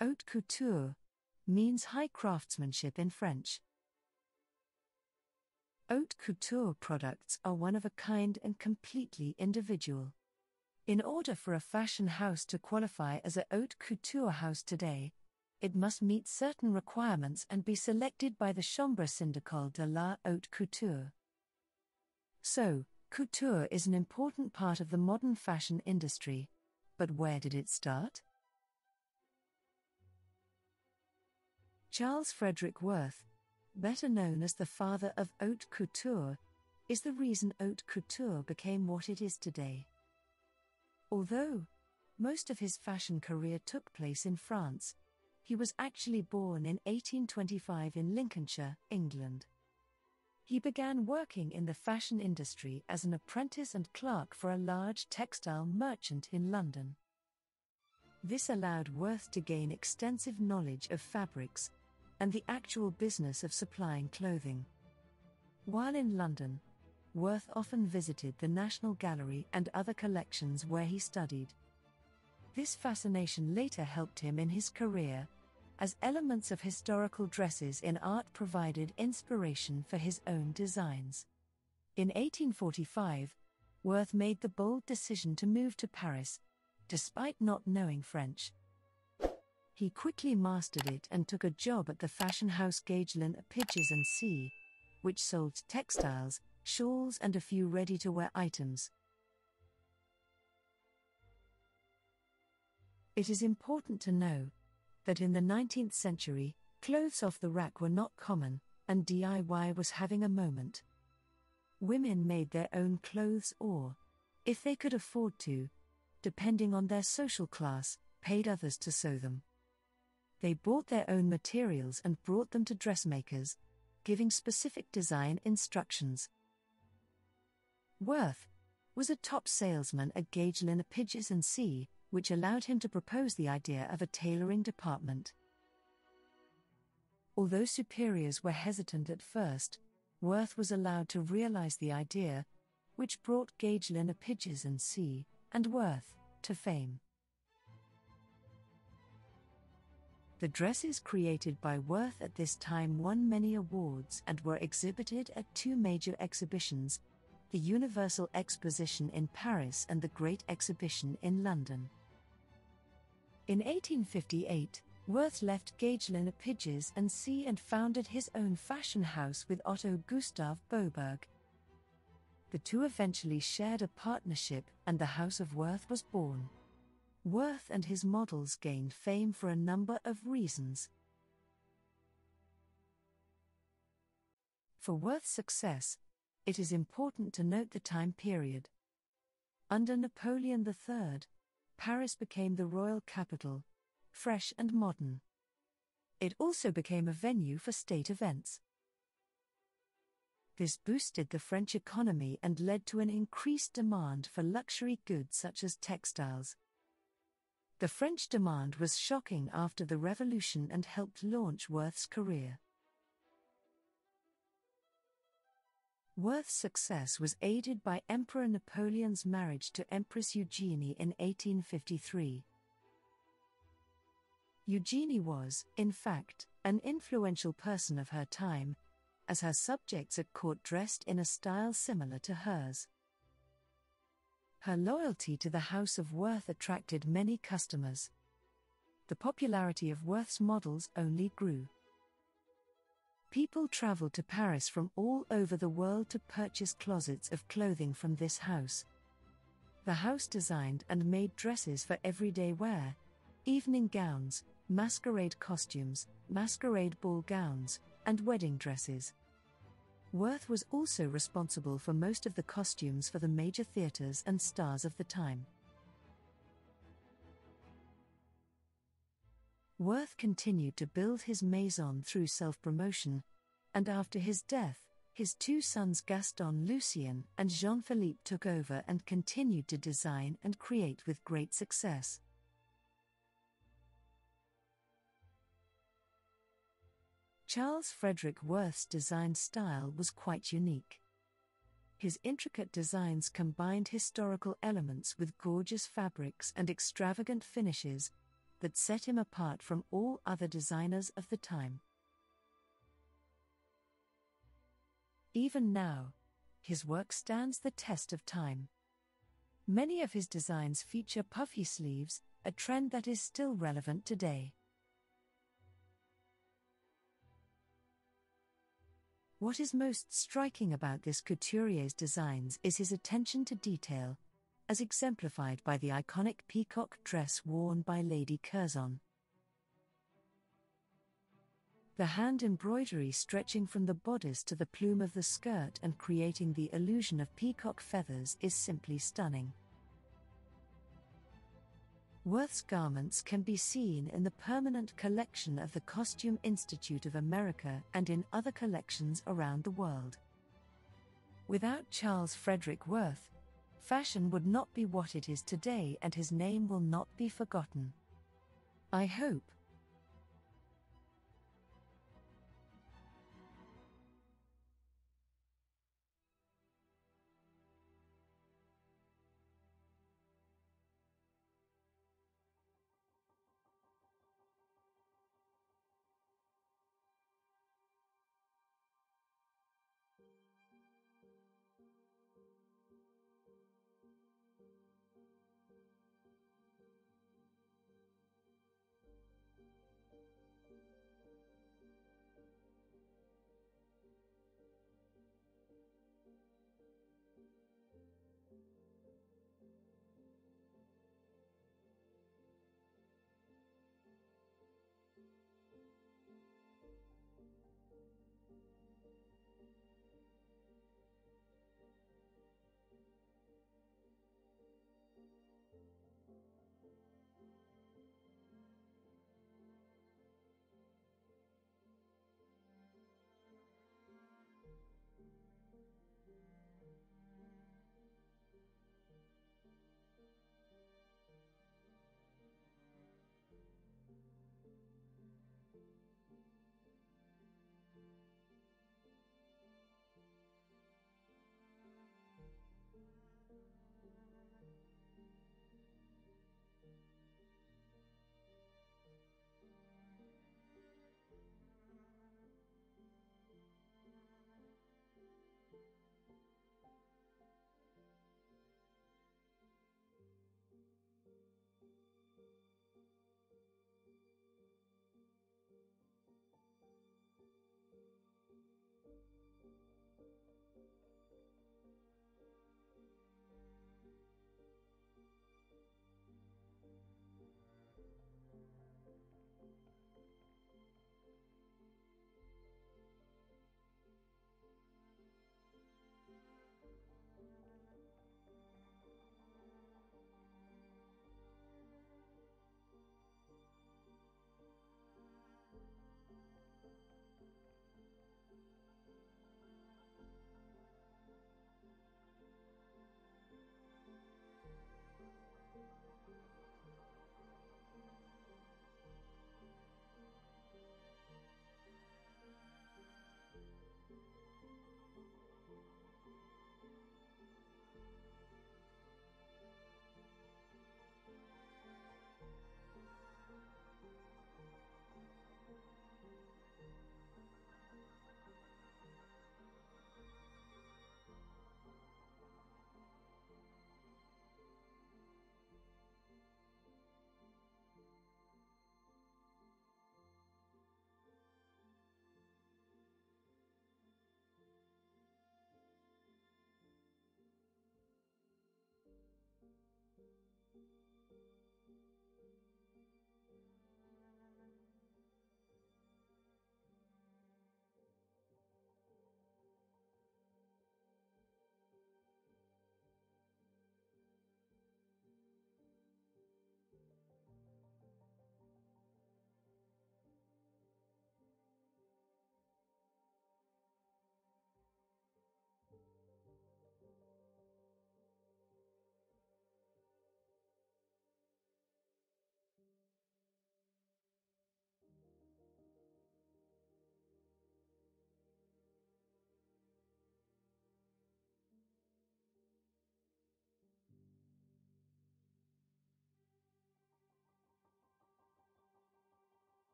Haute couture means high craftsmanship in French. Haute couture products are one of a kind and completely individual. In order for a fashion house to qualify as a haute couture house today, it must meet certain requirements and be selected by the Chambre syndicale de la haute couture. So, couture is an important part of the modern fashion industry. But where did it start? Charles Frederick Worth, better known as the father of haute couture, is the reason haute couture became what it is today. Although most of his fashion career took place in France, he was actually born in 1825 in Lincolnshire, England. He began working in the fashion industry as an apprentice and clerk for a large textile merchant in London. This allowed Worth to gain extensive knowledge of fabrics and the actual business of supplying clothing. While in London, Worth often visited the National Gallery and other collections where he studied. This fascination later helped him in his career, as elements of historical dresses in art provided inspiration for his own designs. In 1845, Worth made the bold decision to move to Paris, despite not knowing French. He quickly mastered it and took a job at the fashion house Gauguelin Piges & C, which sold textiles, shawls and a few ready-to-wear items. It is important to know that in the 19th century, clothes off the rack were not common, and DIY was having a moment. Women made their own clothes or, if they could afford to, depending on their social class, paid others to sew them. They bought their own materials and brought them to dressmakers, giving specific design instructions. Worth was a top salesman at Gauguelin Piges & C, which allowed him to propose the idea of a tailoring department. Although superiors were hesitant at first, Worth was allowed to realize the idea, which brought Gauguelin Piges & C and Worth to fame. The dresses created by Worth at this time won many awards and were exhibited at two major exhibitions, the Universal Exposition in Paris and the Great Exhibition in London. In 1858, Worth left Gauguelin Piges & C and founded his own fashion house with Otto Gustav Boberg. The two eventually shared a partnership and the House of Worth was born. Worth and his models gained fame for a number of reasons. For Worth's success, it is important to note the time period. Under Napoleon III, Paris became the royal capital, fresh and modern. It also became a venue for state events. This boosted the French economy and led to an increased demand for luxury goods such as textiles. The French demand was shocking after the Revolution and helped launch Worth's career. Worth's success was aided by Emperor Napoleon's marriage to Empress Eugenie in 1853. Eugenie was, in fact, an influential person of her time, as her subjects at court dressed in a style similar to hers. Her loyalty to the House of Worth attracted many customers. The popularity of Worth's models only grew. People traveled to Paris from all over the world to purchase closets of clothing from this house. The house designed and made dresses for everyday wear, evening gowns, masquerade costumes, masquerade ball gowns, and wedding dresses. Worth was also responsible for most of the costumes for the major theaters and stars of the time. Worth continued to build his maison through self-promotion, and after his death, his two sons Gaston Lucien and Jean-Philippe took over and continued to design and create with great success. Charles Frederick Worth's design style was quite unique. His intricate designs combined historical elements with gorgeous fabrics and extravagant finishes, that set him apart from all other designers of the time. Even now, his work stands the test of time. Many of his designs feature puffy sleeves, a trend that is still relevant today. What is most striking about this couturier's designs is his attention to detail, as exemplified by the iconic peacock dress worn by Lady Curzon. The hand embroidery stretching from the bodice to the plume of the skirt and creating the illusion of peacock feathers is simply stunning. Worth's garments can be seen in the permanent collection of the Costume Institute of America and in other collections around the world. Without Charles Frederick Worth, fashion would not be what it is today, and his name will not be forgotten. I hope.